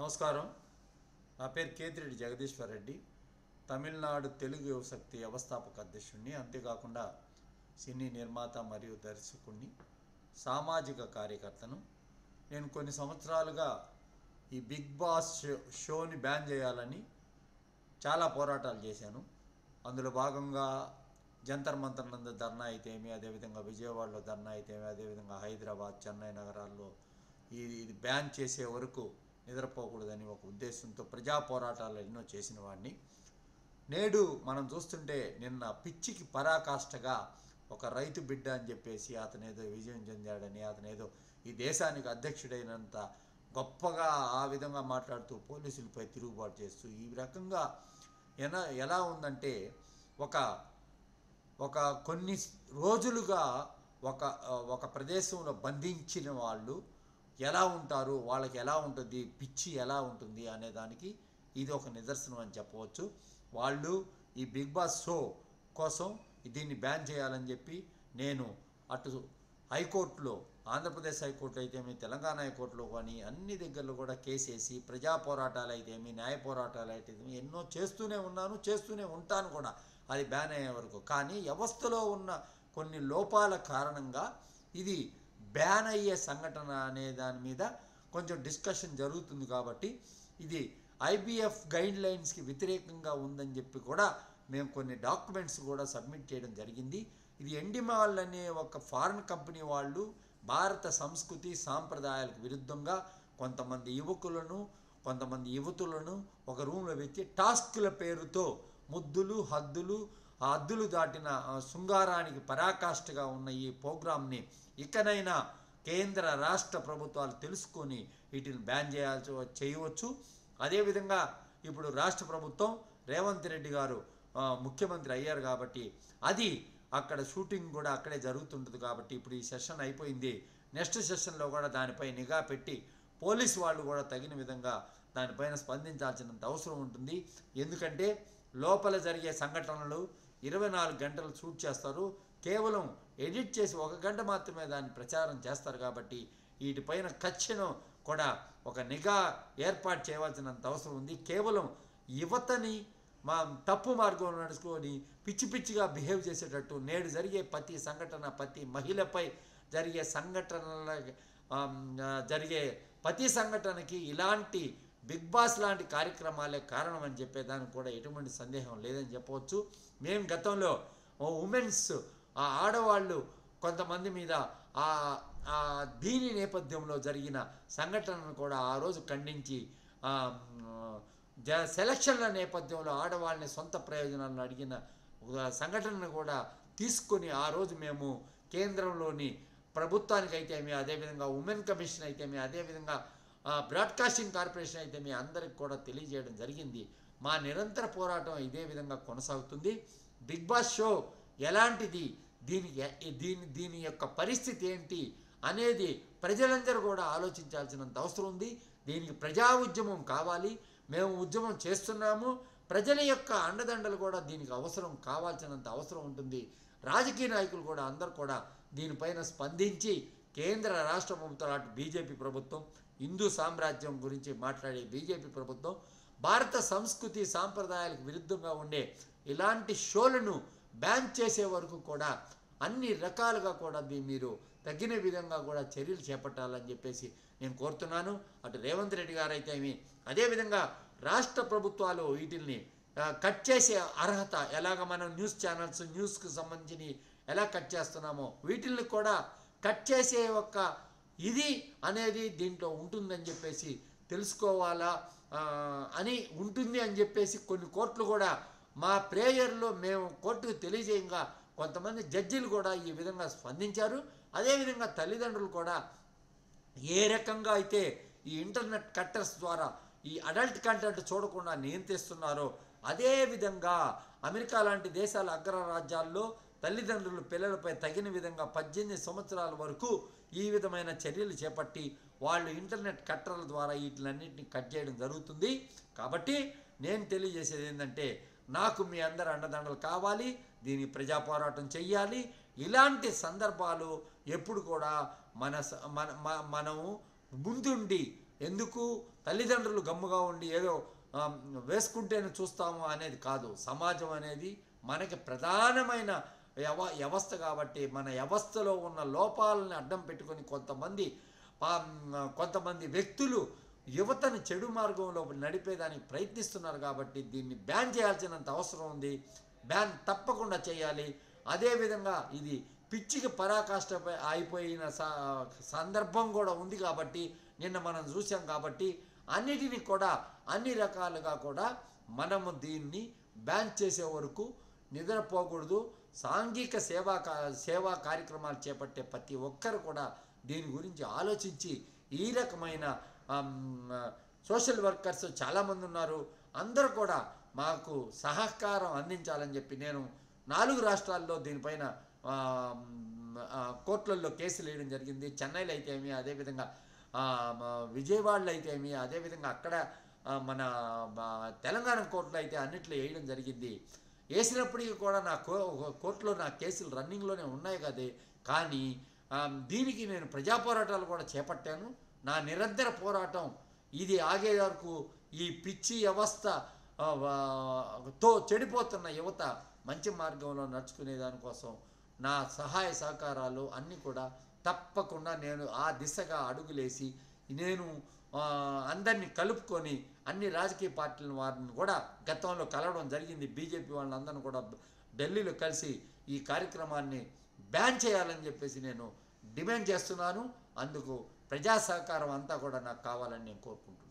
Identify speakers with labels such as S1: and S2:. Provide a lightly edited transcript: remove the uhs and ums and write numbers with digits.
S1: నమస్కారం. నా పేరు కేతిరెడ్డి జగదీశ్వర్ రెడ్డి. తమిళనాడు తెలుగు యువశక్తి వ్యవస్థాపక అధ్యక్షుడిని, అంతేకాకుండా సినీ నిర్మాత మరియు దర్శకుడిని, సామాజిక కార్యకర్తను. నేను కొన్ని సంవత్సరాలుగా ఈ బిగ్ బాస్ షోని బ్యాన్ చేయాలని చాలా పోరాటాలు చేశాను. అందులో భాగంగా జంతర్ మంతర్ నందు ధర్నా అయితేమి, అదేవిధంగా విజయవాడలో ధర్నా అయితేమి, అదేవిధంగా హైదరాబాద్, చెన్నై నగరాల్లో ఇది బ్యాన్ చేసే వరకు నిద్రపోకూడదని ఒక ఉద్దేశంతో ప్రజా పోరాటాలు ఎన్నో చేసిన వాడిని. నేడు మనం చూస్తుంటే నిన్న పిచ్చికి పరాకాష్ఠగా ఒక రైతు బిడ్డ అని చెప్పేసి అతనేదో విజయం చెందాడని, అతనేదో ఈ దేశానికి అధ్యక్షుడైనంత గొప్పగా ఆ విధంగా మాట్లాడుతూ పోలీసులపై తిరుగుబాటు చేస్తూ ఈ రకంగా ఎలా ఉందంటే ఒక కొన్ని రోజులుగా ఒక ప్రదేశంలో బంధించిన వాళ్ళు ఎలా ఉంటారు, వాళ్ళకి ఎలా ఉంటుంది, పిచ్చి ఎలా ఉంటుంది అనే దానికి ఇది ఒక నిదర్శనం అని చెప్పవచ్చు. వాళ్ళు ఈ బిగ్ బాస్ షో కోసం దీన్ని బ్యాన్ చేయాలని చెప్పి నేను అటు హైకోర్టులో, ఆంధ్రప్రదేశ్ హైకోర్టు అయితేమి, తెలంగాణ హైకోర్టులో కానీ అన్ని దగ్గరలో కూడా కేసేసి ప్రజా పోరాటాలు అయితేమి, న్యాయ పోరాటాలు అయితేమి ఎన్నో చేస్తూనే ఉంటాను కూడా అది బ్యాన్ అయ్యే వరకు. కానీ వ్యవస్థలో ఉన్న కొన్ని లోపాల కారణంగా ఇది బ్యాన్ అయ్యే సంఘటన అనే దాని మీద కొంచెం డిస్కషన్ జరుగుతుంది. కాబట్టి ఇది IBF గైడ్లైన్స్కి వ్యతిరేకంగా ఉందని చెప్పి కూడా మేము కొన్ని డాక్యుమెంట్స్ కూడా సబ్మిట్ చేయడం జరిగింది. ఇది ఎండిమాల్ అనే ఒక ఫారిన్ కంపెనీ వాళ్ళు భారత సంస్కృతి సాంప్రదాయాలకు విరుద్ధంగా కొంతమంది యువతులను ఒక రూమ్లో పెట్టి టాస్క్ల పేరుతో ముద్దులు హద్దులు దాటిన శృంగారానికి పరాకాష్ఠగా ఉన్న ఈ ప్రోగ్రామ్ని ఇకనైనా కేంద్ర రాష్ట్ర ప్రభుత్వాలు తెలుసుకొని వీటిని బ్యాన్ చేయవచ్చు. అదేవిధంగా ఇప్పుడు రాష్ట్ర ప్రభుత్వం రేవంత్ రెడ్డి గారు ముఖ్యమంత్రి అయ్యారు కాబట్టి అది అక్కడ షూటింగ్ కూడా అక్కడే జరుగుతుంటుంది. కాబట్టి ఇప్పుడు ఈ సెషన్ అయిపోయింది, నెక్స్ట్ సెషన్లో కూడా దానిపై నిఘా పెట్టి పోలీసు వాళ్ళు కూడా తగిన విధంగా దానిపైన స్పందించాల్సినంత అవసరం ఉంటుంది. ఎందుకంటే లోపల జరిగే సంఘటనలు 24 గంటలు షూట్ చేస్తారు, కేవలం ఎడిట్ చేసి 1 గంట మాత్రమే దాన్ని ప్రచారం చేస్తారు. కాబట్టి వీటిపైన ఖచ్చితంగా కూడా ఒక నిఘా ఏర్పాటు చేయవలసినంత అవసరం ఉంది. కేవలం యువతని తప్పు మార్గంలో నడుచుకొని పిచ్చిగా బిహేవ్ చేసేటట్టు నేడు జరిగే ప్రతి మహిళపై జరిగే ప్రతి సంఘటనకి ఇలాంటి బిగ్ బాస్ లాంటి కార్యక్రమాలే కారణం అని చెప్పేదానికి కూడా ఎటువంటి సందేహం లేదని చెప్పవచ్చు. మేము గతంలో ఉమెన్స్ ఆడవాళ్ళు కొంతమంది మీద దీని నేపథ్యంలో జరిగిన సంఘటనను కూడా ఆ రోజు ఖండించి సెలక్షన్ల నేపథ్యంలో ఆడవాళ్ళని సొంత ప్రయోజనాలను అడిగిన సంఘటనను కూడా తీసుకొని ఆ రోజు మేము కేంద్రంలోని ప్రభుత్వానికి అయితేమి, అదేవిధంగా ఉమెన్ కమిషన్ అయితేమి, అదేవిధంగా బ్రాడ్కాస్టింగ్ కార్పొరేషన్ అయితే మీ అందరికి కూడా తెలియజేయడం జరిగింది. మా నిరంతర పోరాటం ఇదే విధంగా కొనసాగుతుంది. బిగ్ బాస్ షో ఎలాంటిది, దీని యొక్క పరిస్థితి ఏంటి అనేది ప్రజలందరూ కూడా ఆలోచించాల్సినంత అవసరం ఉంది. దీనికి ప్రజా ఉద్యమం కావాలి, మేము ఉద్యమం చేస్తున్నాము. ప్రజల యొక్క అండదండలు కూడా దీనికి కావాల్సినంత అవసరం ఉంటుంది. రాజకీయ నాయకులు కూడా అందరూ కూడా దీనిపైన స్పందించి కేంద్ర రాష్ట్ర ప్రభుత్వాలు, అటు బీజేపీ ప్రభుత్వం, హిందూ సామ్రాజ్యం గురించి మాట్లాడే బీజేపీ ప్రభుత్వం, భారత సంస్కృతి సాంప్రదాయాలకు విరుద్ధంగా ఉండే ఇలాంటి షోలను బ్యాన్ చేసే వరకు కూడా అన్ని రకాలుగా కూడా మీరు తగిన విధంగా కూడా చర్యలు చేపట్టాలని చెప్పేసి నేను కోరుతున్నాను. అటు రేవంత్ రెడ్డి గారు అయితే అదేవిధంగా రాష్ట్ర ప్రభుత్వాలు వీటిల్ని కట్ చేసే అర్హత, ఎలాగ మనం న్యూస్ ఛానల్స్ న్యూస్కి సంబంధించి ఎలా కట్ చేస్తున్నామో వీటిల్ని కూడా కట్ చేసే ఇది అనేది దీంట్లో ఉంటుందని చెప్పేసి తెలుసుకోవాలా ఉంటుంది అని చెప్పేసి కొన్ని కోర్టులు కూడా మా ప్రేయర్లో మేము కోర్టుకు తెలియజేయంగా కొంతమంది జడ్జీలు కూడా ఈ విధంగా స్పందించారు. అదేవిధంగా తల్లిదండ్రులు కూడా ఏ రకంగా అయితే ఈ ఇంటర్నెట్ కట్టర్స్ ద్వారా ఈ అడల్ట్ కంటెంట్ చూడకుండా నియంత్రిస్తున్నారో అదేవిధంగా అమెరికా లాంటి దేశాల అగ్రరాజ్యాల్లో తల్లిదండ్రులు పిల్లలపై తగిన విధంగా 18 సంవత్సరాల వరకు ఈ విధమైన చర్యలు చేపట్టి వాళ్ళు ఇంటర్నెట్ కట్టర్ల ద్వారా వీటిలన్నింటినీ కట్ చేయడం జరుగుతుంది. కాబట్టి నేను తెలియజేసేది ఏంటంటే, నాకు మీ అందరి అండదండలు కావాలి, దీని ప్రజా పోరాటం చెయ్యాలి. ఇలాంటి సందర్భాలు ఎప్పుడు కూడా మనము ముందుండి ఎందుకు తల్లిదండ్రులు గమ్ముగా ఉండి ఏదో వేసుకుంటేనే చూస్తాము అనేది కాదు. సమాజం అనేది మనకి ప్రధానమైన వ్యవస్థ కాబట్టి మన వ్యవస్థలో ఉన్న లోపాలని అడ్డం పెట్టుకొని కొంతమంది వ్యక్తులు యువతని చెడు మార్గంలో నడిపేదానికి ప్రయత్నిస్తున్నారు కాబట్టి దీన్ని బ్యాన్ చేయాల్సినంత అవసరం ఉంది. బ్యాన్ తప్పకుండా చేయాలి. అదేవిధంగా ఇది పిచ్చికి పరాకాష్ట అయిపోయిన సందర్భం కూడా ఉంది కాబట్టి నిన్న మనం చూసాం కాబట్టి అన్నిటినీ కూడా అన్ని రకాలుగా కూడా మనము దీన్ని బ్యాన్ చేసే వరకు నిద్రపోకూడదు. సాంఘిక సేవా కార్యక్రమాలు చేపట్టే ప్రతి ఒక్కరు కూడా దీని గురించి ఆలోచించి ఈ రకమైన సోషల్ వర్కర్స్ చాలామంది ఉన్నారు. అందరూ కూడా మాకు సహకారం అందించాలని చెప్పి నేను 4 రాష్ట్రాల్లో దీనిపైన కోర్టులలో కేసులు వేయడం జరిగింది. చెన్నైలో అయితే ఏమి, అదేవిధంగా విజయవాడలో అయితే ఏమి, అదేవిధంగా అక్కడ మన తెలంగాణ కోర్టులో అయితే అన్నిట్లో వేయడం జరిగింది. వేసినప్పటికీ కూడా కోర్టులో నా కేసులు రన్నింగ్లోనే ఉన్నాయి కదే. కానీ దీనికి నేను ప్రజా పోరాటాలు కూడా చేపట్టాను. నా నిరంతర పోరాటం ఇది ఆగే వరకు ఈ పిచ్చి వ్యవస్థ తో చెడిపోతున్న యువత మంచి మార్గంలో నడుచుకునే దానికోసం నా సహాయ సహకారాలు అన్నీ కూడా తప్పకుండా నేను ఆ దిశగా అడుగులేసి నేను అందరినీ కలుపుకొని అన్ని రాజకీయ పార్టీల వారిని కూడా గతంలో కలవడం జరిగింది. బీజేపీ వాళ్ళందరినీ కూడా ఢిల్లీలో కలిసి ఈ కార్యక్రమాన్ని బ్యాన్ చేయాలని చెప్పేసి నేను డిమాండ్ చేస్తున్నాను. అందుకు ప్రజా సహకారం అంతా కూడా నాకు కావాలని నేను కోరుకుంటున్నాను.